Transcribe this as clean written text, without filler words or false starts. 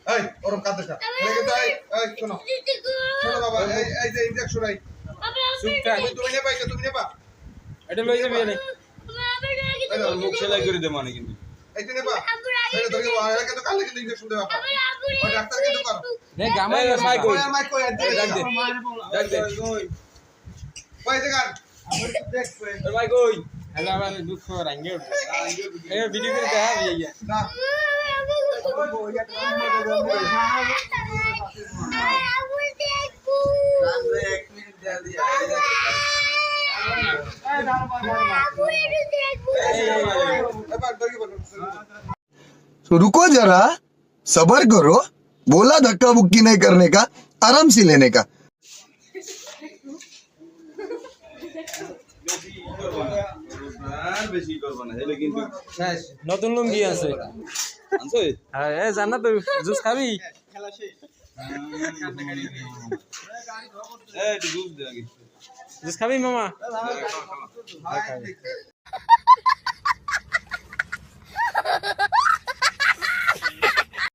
এই ওরম কাঁদে না এই কিন্তু এই শোনো শোনো বাবা এই যে ইনজেকশন এই সুপটা তুমি নেবা এটা লই যাবি এনে মুখ সেলাই করে দে মানে কিন্তু এই যে নেবা এটা ধরে বাবা এটা কিন্তু কালকে কিন্তু ইনজেকশন দেবা ওই ডাক্তার কিন্তু করো নে গামাই মাইক কই মাইক কই ডাক দে ডাক দে ওই যে গান মাইক কই হ্যালো আমার দুঃখ রাঙ্গে উঠে এ ভিডিও করে দেখা ভাইয়া না रुको जरा सबर करो बोला धक्का बुक्की नहीं करने का आराम से लेने का বেশি করব না হেলে কিন্তু নতুন লুঙ্গি আছে আনছো হ্যাঁ এ জান্নাত জুস খাবি খেলা শেষ এই জুস দে আগে জুস খাবি মামা ভাই